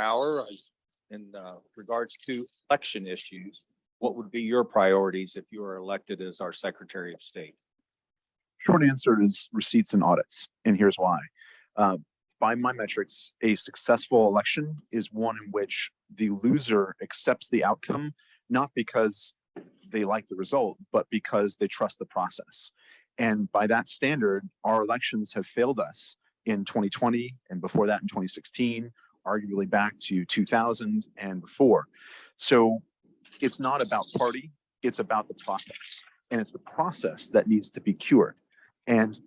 Maurer, in regards to election issues, what would be your priorities if you were elected as our Secretary of State? Short answer is receipts and audits, and here's why. By my metrics, a successful election is one in which the loser accepts the outcome, not because they like the result, but because they trust the process. And by that standard, our elections have failed us in 2020 and before that in 2016, arguably back to 2000 and before. So it's not about party, it's about the process. And it's the process that needs to be cured. And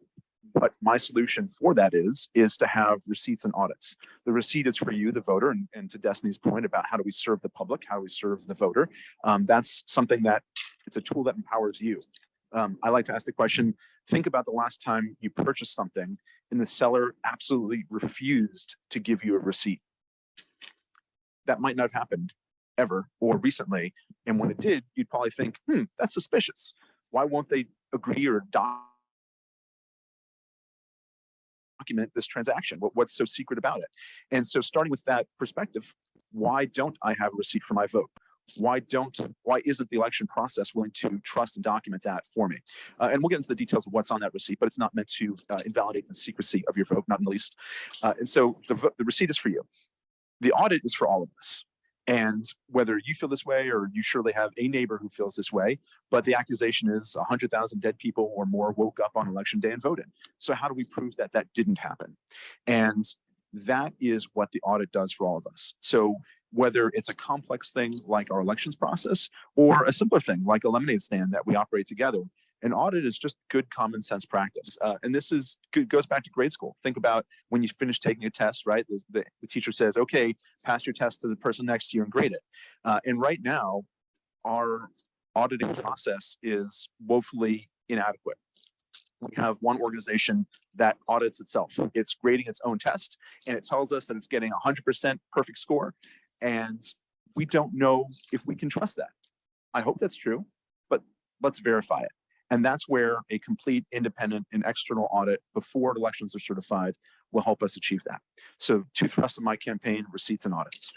what my solution for that is to have receipts and audits. The receipt is for you, the voter, and to Destiny's point about how do we serve the public, how do we serve the voter. That's something that it's a tool that empowers you. I like to ask the question, think about the last time you purchased something and the seller absolutely refused to give you a receipt. That might not have happened ever or recently. And when it did, you'd probably think, that's suspicious. Why won't they agree or document this transaction? What's so secret about it? And so starting with that perspective, why don't I have a receipt for my vote? Why isn't the election process willing to trust and document that for me? And we'll get into the details of what's on that receipt, but it's not meant to invalidate the secrecy of your vote, not in the least. And so the receipt is for you. The audit is for all of us. And whether you feel this way or you surely have a neighbor who feels this way, but the accusation is 100,000 dead people or more woke up on election day and voted. So how do we prove that that didn't happen? And that is what the audit does for all of us. So whether it's a complex thing like our elections process or a simpler thing like a lemonade stand that we operate together, an audit is just good common sense practice. And this goes back to grade school. Think about when you finish taking a test, right? The teacher says, okay, pass your test to the person next to you and grade it. And right now, our auditing process is woefully inadequate. We have one organization that audits itself. It's grading its own test, and it tells us that it's getting 100% perfect score. And we don't know if we can trust that. I hope that's true, but let's verify it. And that's where a complete independent and external audit before elections are certified will help us achieve that. So two thrusts of my campaign, receipts and audits.